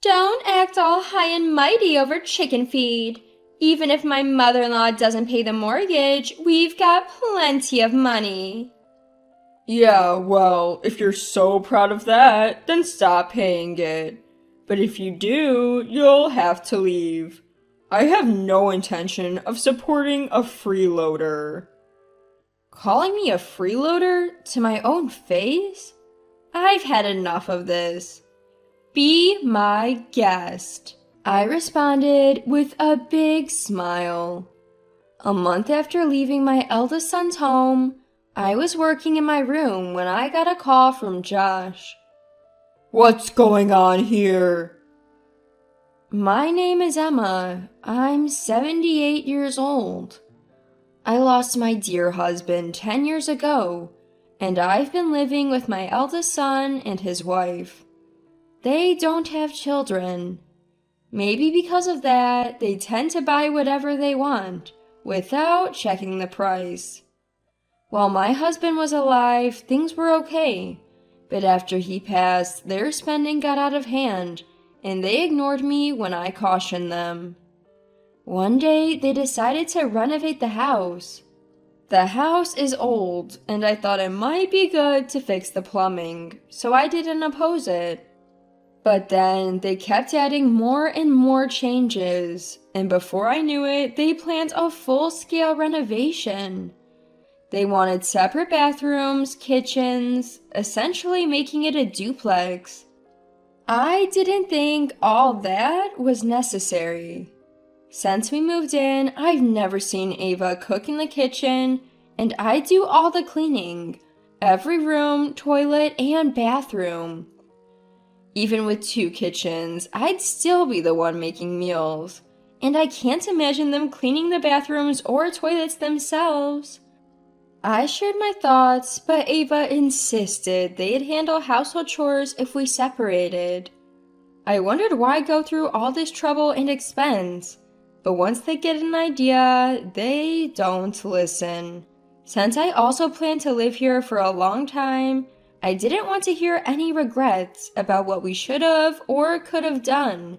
Don't act all high and mighty over chicken feed. Even if my mother-in-law doesn't pay the mortgage, we've got plenty of money. Yeah, well, if you're so proud of that, then stop paying it. But if you do, you'll have to leave. I have no intention of supporting a freeloader. Calling me a freeloader to my own face? I've had enough of this. Be my guest, I responded with a big smile. A month after leaving my eldest son's home, I was working in my room when I got a call from Josh. What's going on here? My name is Emma. I'm 78 years old. I lost my dear husband 10 years ago, and I've been living with my eldest son and his wife. They don't have children. Maybe because of that, they tend to buy whatever they want, without checking the price. While my husband was alive, things were okay, but after he passed, their spending got out of hand, and they ignored me when I cautioned them. One day, they decided to renovate the house. The house is old, and I thought it might be good to fix the plumbing, so I didn't oppose it. But then they kept adding more and more changes, and before I knew it, they planned a full-scale renovation. They wanted separate bathrooms, kitchens, essentially making it a duplex. I didn't think all that was necessary. Since we moved in, I've never seen Ava cook in the kitchen, and I do all the cleaning, every room, toilet, and bathroom. Even with 2 kitchens, I'd still be the one making meals, and I can't imagine them cleaning the bathrooms or toilets themselves. I shared my thoughts, but Ava insisted they'd handle household chores if we separated. I wondered why go through all this trouble and expense, but once they get an idea, they don't listen. Since I also plan to live here for a long time, I didn't want to hear any regrets about what we should have or could have done,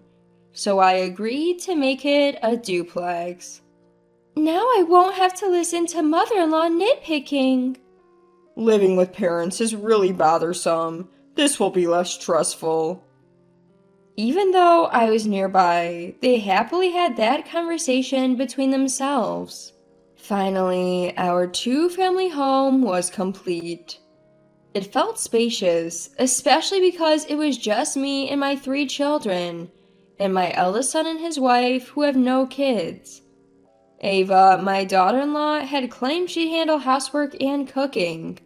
so I agreed to make it a duplex. Now I won't have to listen to mother-in-law nitpicking. Living with parents is really bothersome. This will be less stressful. Even though I was nearby, they happily had that conversation between themselves. Finally, our 2-family home was complete. It felt spacious, especially because it was just me and my 3 children, and my eldest son and his wife who have no kids. Ava, my daughter-in-law, had claimed she'd handle housework and cooking.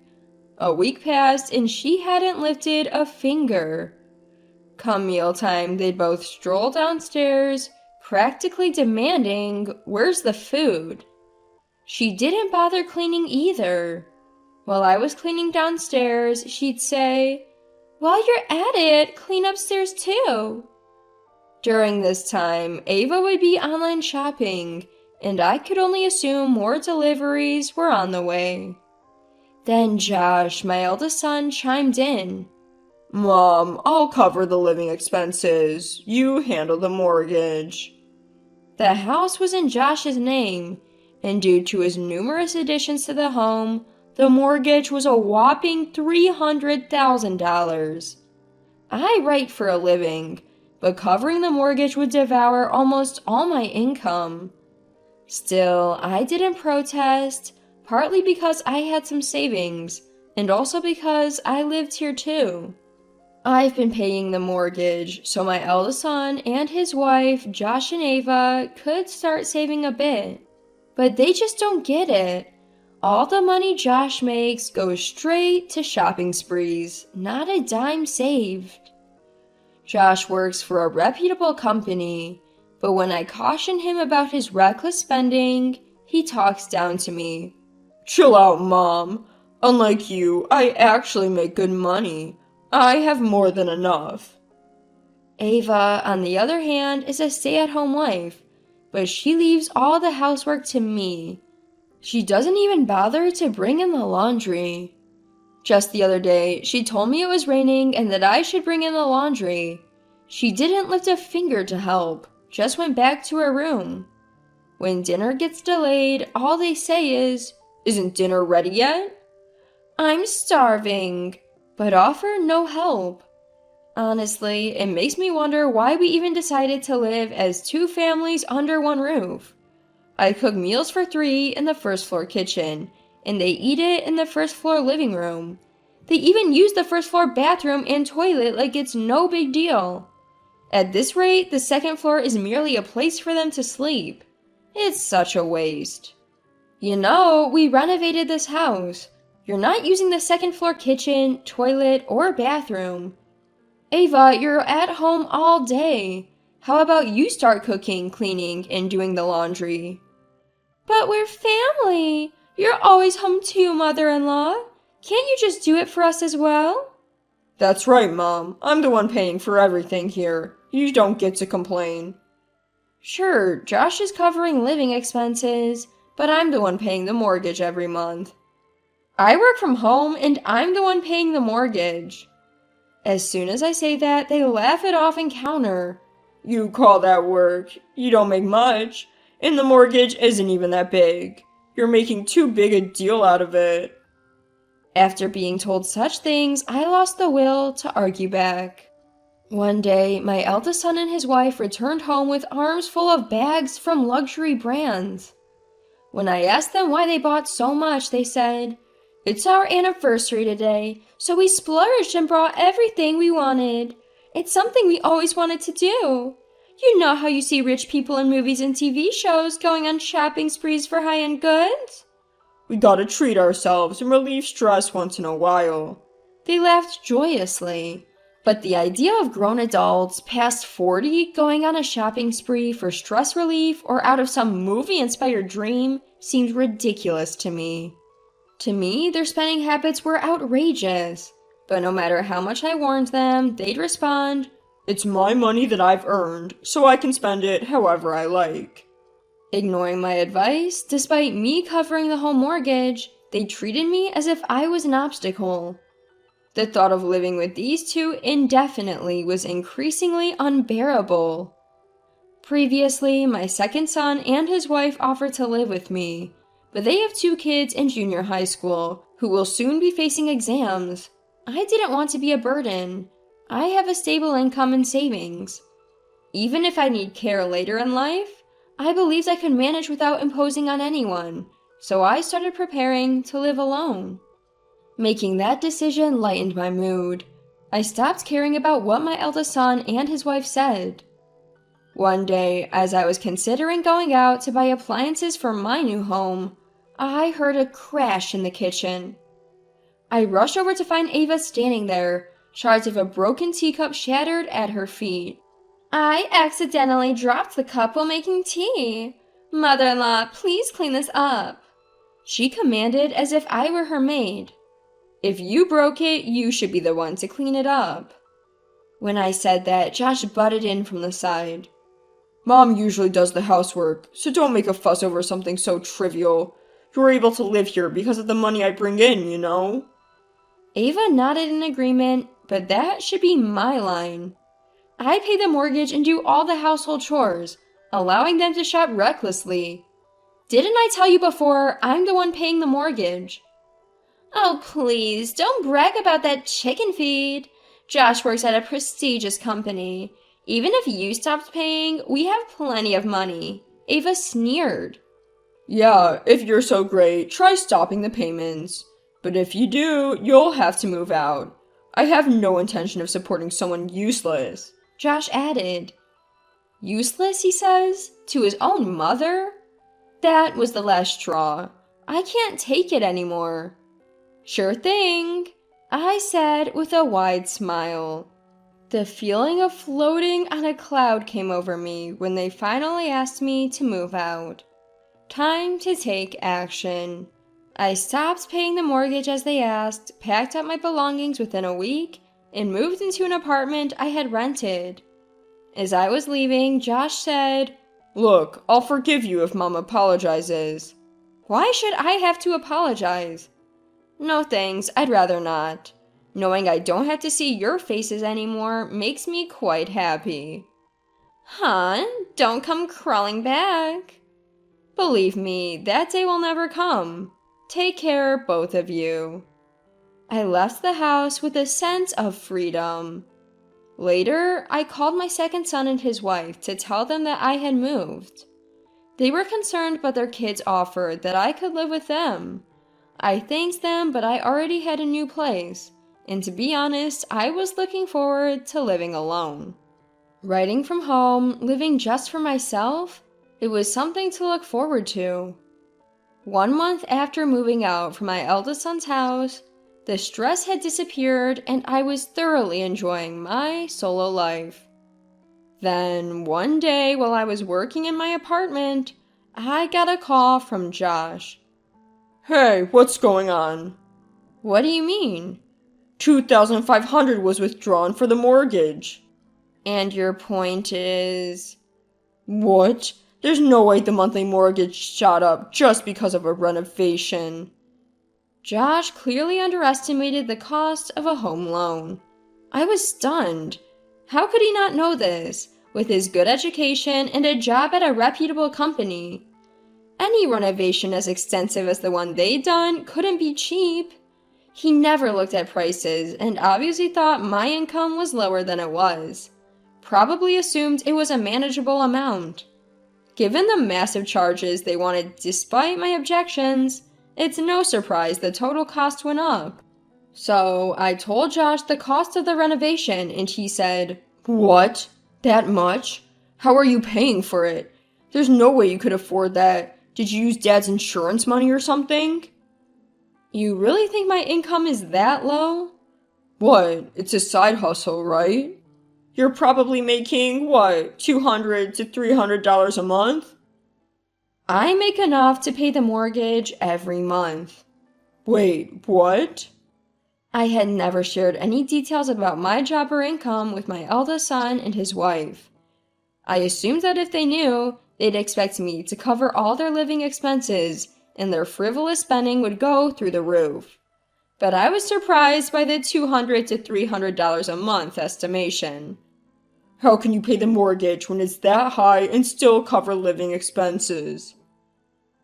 A week passed and she hadn't lifted a finger. Come mealtime, they'd both stroll downstairs, practically demanding, "Where's the food?" She didn't bother cleaning either. While I was cleaning downstairs, she'd say, "While you're at it, clean upstairs too." During this time, Ava would be online shopping, and I could only assume more deliveries were on the way. Then Josh, my eldest son, chimed in. "Mom, I'll cover the living expenses. You handle the mortgage." The house was in Josh's name, and due to his numerous additions to the home, the mortgage was a whopping $300,000. I write for a living, but covering the mortgage would devour almost all my income. Still, I didn't protest, partly because I had some savings, and also because I lived here too. I've been paying the mortgage, so my eldest son and his wife, Josh and Ava, could start saving a bit. But they just don't get it. All the money Josh makes goes straight to shopping sprees, not a dime saved. Josh works for a reputable company, but when I caution him about his reckless spending, he talks down to me. "Chill out, Mom. Unlike you, I actually make good money. I have more than enough." Ava, on the other hand, is a stay-at-home wife, but she leaves all the housework to me. She doesn't even bother to bring in the laundry. Just the other day, she told me it was raining and that I should bring in the laundry. She didn't lift a finger to help, just went back to her room. When dinner gets delayed, all they say is, "Isn't dinner ready yet?" I'm starving, but offer no help. Honestly, it makes me wonder why we even decided to live as two families under one roof. I cook meals for 3 in the first floor kitchen, and they eat it in the first floor living room. They even use the first floor bathroom and toilet like it's no big deal. At this rate, the second floor is merely a place for them to sleep. It's such a waste. You know, we renovated this house. You're not using the second floor kitchen, toilet, or bathroom. Ava, you're at home all day. How about you start cooking, cleaning, and doing the laundry? But we're family. You're always home too, mother-in-law. Can't you just do it for us as well? That's right, Mom. I'm the one paying for everything here. You don't get to complain. Sure, Josh is covering living expenses, but I'm the one paying the mortgage every month. I work from home and I'm the one paying the mortgage. As soon as I say that, they laugh it off and counter. You call that work? You don't make much, and the mortgage isn't even that big. You're making too big a deal out of it. After being told such things, I lost the will to argue back. One day, my eldest son and his wife returned home with arms full of bags from luxury brands. When I asked them why they bought so much, they said, "It's our anniversary today, so we splurged and brought everything we wanted. It's something we always wanted to do. You know how you see rich people in movies and TV shows going on shopping sprees for high-end goods? We gotta treat ourselves and relieve stress once in a while." They laughed joyously. But the idea of grown adults past 40 going on a shopping spree for stress relief or out of some movie-inspired dream seemed ridiculous to me. To me, their spending habits were outrageous. But no matter how much I warned them, they'd respond, "It's my money that I've earned, so I can spend it however I like." Ignoring my advice, despite me covering the home mortgage, they treated me as if I was an obstacle. The thought of living with these two indefinitely was increasingly unbearable. Previously, my second son and his wife offered to live with me, but they have 2 kids in junior high school who will soon be facing exams. I didn't want to be a burden. I have a stable income and savings. Even if I need care later in life, I believed I could manage without imposing on anyone, so I started preparing to live alone. Making that decision lightened my mood. I stopped caring about what my eldest son and his wife said. One day, as I was considering going out to buy appliances for my new home, I heard a crash in the kitchen. I rushed over to find Ava standing there, shards of a broken teacup shattered at her feet. I accidentally dropped the cup while making tea. Mother-in-law, please clean this up. She commanded as if I were her maid. If you broke it, you should be the one to clean it up. When I said that, Josh butted in from the side. "Mom usually does the housework, so don't make a fuss over something so trivial. You're able to live here because of the money I bring in, you know?" Ava nodded in agreement, but that should be my line. I pay the mortgage and do all the household chores, allowing them to shop recklessly. Didn't I tell you before, I'm the one paying the mortgage? Oh, please, don't brag about that chicken feed. Josh works at a prestigious company. Even if you stopped paying, we have plenty of money. Ava sneered. "Yeah, if you're so great, try stopping the payments. But if you do, you'll have to move out. I have no intention of supporting someone useless," Josh added. Useless, he says? To his own mother? That was the last straw. I can't take it anymore. Sure thing, I said with a wide smile. The feeling of floating on a cloud came over me when they finally asked me to move out. Time to take action. I stopped paying the mortgage as they asked, packed up my belongings within a week, and moved into an apartment I had rented. As I was leaving, Josh said, "Look, I'll forgive you if Mom apologizes." Why should I have to apologize? No thanks, I'd rather not. Knowing I don't have to see your faces anymore makes me quite happy. Huh? Don't come crawling back. Believe me, that day will never come. Take care, both of you. I left the house with a sense of freedom. Later, I called my second son and his wife to tell them that I had moved. They were concerned, but their kids offered that I could live with them. I thanked them, but I already had a new place, and to be honest, I was looking forward to living alone. Writing from home, living just for myself, it was something to look forward to. 1 month after moving out from my eldest son's house, the stress had disappeared and I was thoroughly enjoying my solo life. Then, one day while I was working in my apartment, I got a call from Josh. Hey, what's going on? What do you mean? $2,500 was withdrawn for the mortgage. And your point is? What? There's no way the monthly mortgage shot up just because of a renovation. Josh clearly underestimated the cost of a home loan. I was stunned. How could he not know this, with his good education and a job at a reputable company? Any renovation as extensive as the one they'd done couldn't be cheap. He never looked at prices and obviously thought my income was lower than it was. Probably assumed it was a manageable amount. Given the massive charges they wanted despite my objections, it's no surprise the total cost went up. So I told Josh the cost of the renovation and he said, What? That much? How are you paying for it? There's no way you could afford that. Did you use Dad's insurance money or something? You really think my income is that low? What? It's a side hustle, right? You're probably making, what, $200 to $300 a month? I make enough to pay the mortgage every month. Wait, what? I had never shared any details about my job or income with my eldest son and his wife. I assumed that if they knew, they'd expect me to cover all their living expenses and their frivolous spending would go through the roof. But I was surprised by the $200 to $300 a month estimation. How can you pay the mortgage when it's that high and still cover living expenses?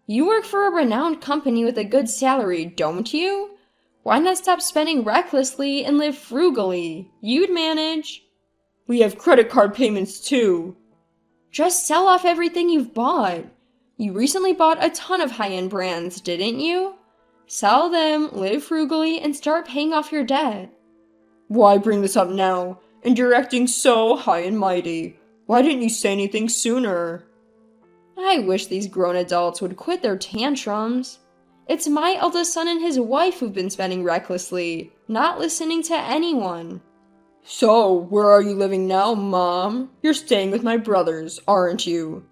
You work for a renowned company with a good salary, don't you? Why not stop spending recklessly and live frugally? You'd manage. We have credit card payments too. Just sell off everything you've bought. You recently bought a ton of high-end brands, didn't you? Sell them, live frugally, and start paying off your debt. Why bring this up now? And you're acting so high and mighty. Why didn't you say anything sooner? I wish these grown adults would quit their tantrums. It's my eldest son and his wife who've been spending recklessly, not listening to anyone. So, where are you living now, Mom? You're staying with my brothers, aren't you?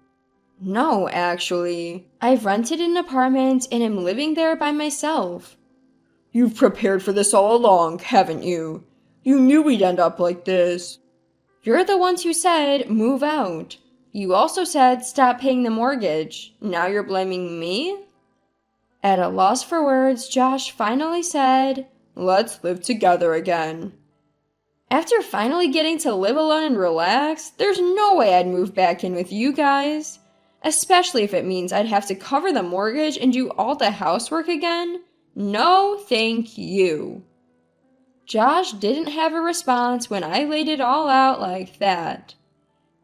No, actually. I've rented an apartment and am living there by myself. You've prepared for this all along, haven't you? You knew we'd end up like this. You're the ones who said, move out. You also said, stop paying the mortgage. Now you're blaming me? At a loss for words, Josh finally said, let's live together again. After finally getting to live alone and relax, there's no way I'd move back in with you guys. Especially if it means I'd have to cover the mortgage and do all the housework again. No, thank you. Josh didn't have a response when I laid it all out like that.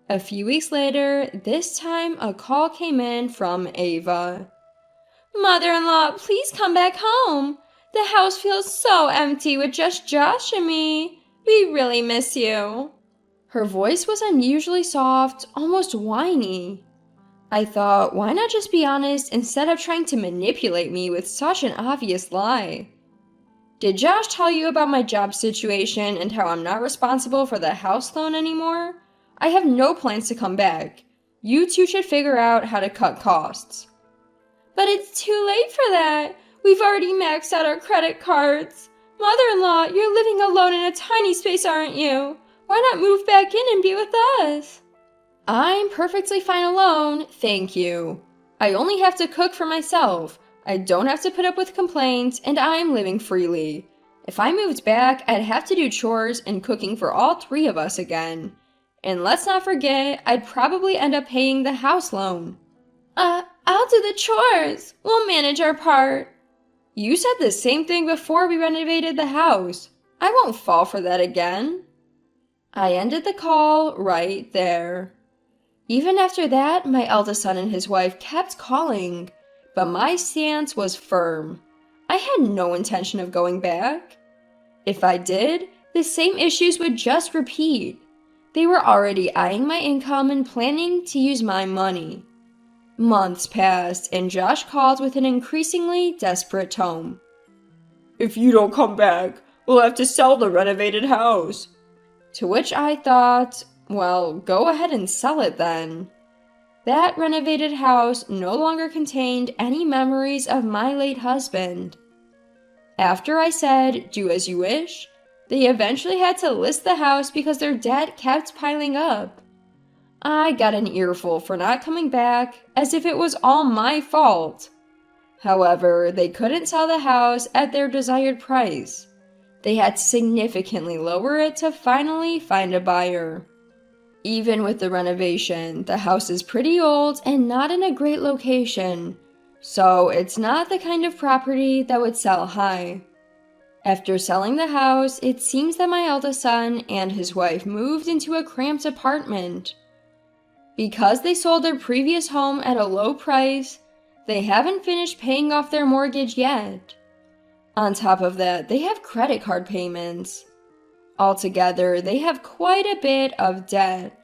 A few weeks later, this time a call came in from Ava. Mother-in-law, please come back home. The house feels so empty with just Josh and me. We really miss you. Her voice was unusually soft, almost whiny. I thought, why not just be honest instead of trying to manipulate me with such an obvious lie? Did Josh tell you about my job situation and how I'm not responsible for the house loan anymore? I have no plans to come back. You two should figure out how to cut costs. But it's too late for that. We've already maxed out our credit cards. Mother-in-law, you're living alone in a tiny space, aren't you? Why not move back in and be with us? I'm perfectly fine alone, thank you. I only have to cook for myself. I don't have to put up with complaints, and I'm living freely. If I moved back, I'd have to do chores and cooking for all three of us again. And let's not forget, I'd probably end up paying the house loan. I'll do the chores. We'll manage our part. You said the same thing before we renovated the house. I won't fall for that again. I ended the call right there. Even after that, my eldest son and his wife kept calling, but my stance was firm. I had no intention of going back. If I did, the same issues would just repeat. They were already eyeing my income and planning to use my money. Months passed, and Josh called with an increasingly desperate tone. If you don't come back, we'll have to sell the renovated house. To which I thought, well, go ahead and sell it then. That renovated house no longer contained any memories of my late husband. After I said, do as you wish, they eventually had to list the house because their debt kept piling up. I got an earful for not coming back, as if it was all my fault. However, they couldn't sell the house at their desired price. They had to significantly lower it to finally find a buyer. Even with the renovation, the house is pretty old and not in a great location, so it's not the kind of property that would sell high. After selling the house, it seems that my eldest son and his wife moved into a cramped apartment. Because they sold their previous home at a low price, they haven't finished paying off their mortgage yet. On top of that, they have credit card payments. Altogether, they have quite a bit of debt.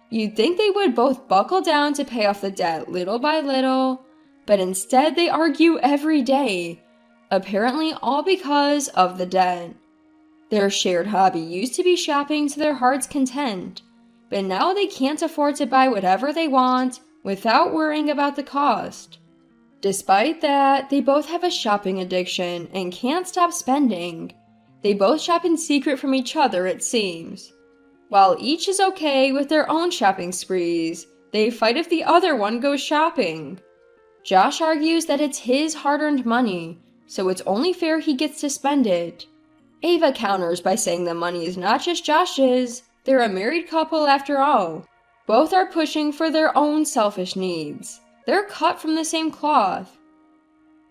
You'd think they would both buckle down to pay off the debt little by little, but instead they argue every day, apparently all because of the debt. Their shared hobby used to be shopping to their heart's content, but now they can't afford to buy whatever they want without worrying about the cost. Despite that, they both have a shopping addiction and can't stop spending. They both shop in secret from each other, it seems. While each is okay with their own shopping sprees, they fight if the other one goes shopping. Josh argues that it's his hard-earned money, so it's only fair he gets to spend it. Ava counters by saying the money is not just Josh's. They're a married couple after all. Both are pushing for their own selfish needs. They're cut from the same cloth.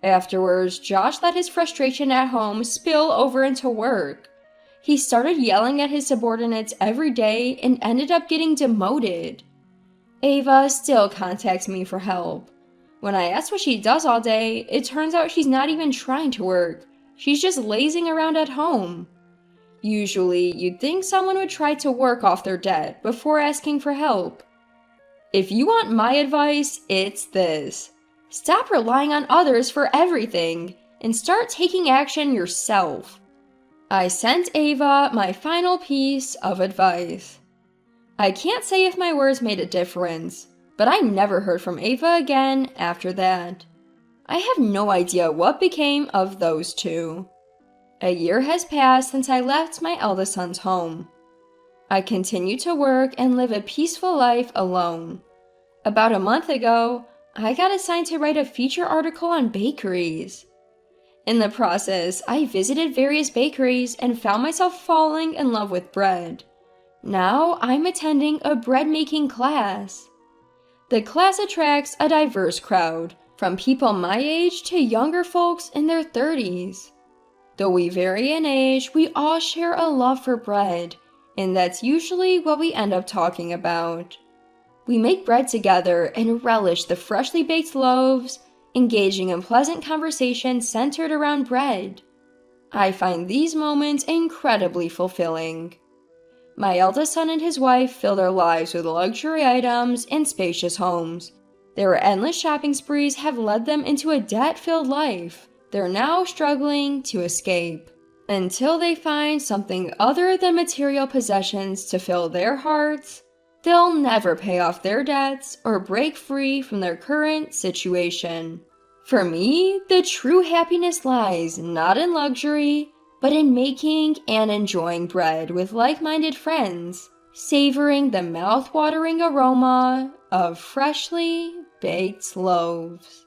Afterwards, Josh let his frustration at home spill over into work. He started yelling at his subordinates every day and ended up getting demoted. Ava still contacts me for help. When I ask what she does all day, it turns out she's not even trying to work. She's just lazing around at home. Usually, you'd think someone would try to work off their debt before asking for help. If you want my advice, it's this. Stop relying on others for everything and start taking action yourself. I sent Ava my final piece of advice. I can't say if my words made a difference, but I never heard from Ava again after that. I have no idea what became of those two. A year has passed since I left my eldest son's home. I continue to work and live a peaceful life alone. About a month ago, I got assigned to write a feature article on bakeries. In the process, I visited various bakeries and found myself falling in love with bread. Now I'm attending a bread-making class. The class attracts a diverse crowd, from people my age to younger folks in their 30s. Though we vary in age, we all share a love for bread, and that's usually what we end up talking about. We make bread together and relish the freshly baked loaves, engaging in pleasant conversation centered around bread. I find these moments incredibly fulfilling. My eldest son and his wife fill their lives with luxury items and spacious homes. Their endless shopping sprees have led them into a debt-filled life they're now struggling to escape, until they find something other than material possessions to fill their hearts. They'll never pay off their debts or break free from their current situation. For me, the true happiness lies not in luxury, but in making and enjoying bread with like-minded friends, savoring the mouth-watering aroma of freshly baked loaves.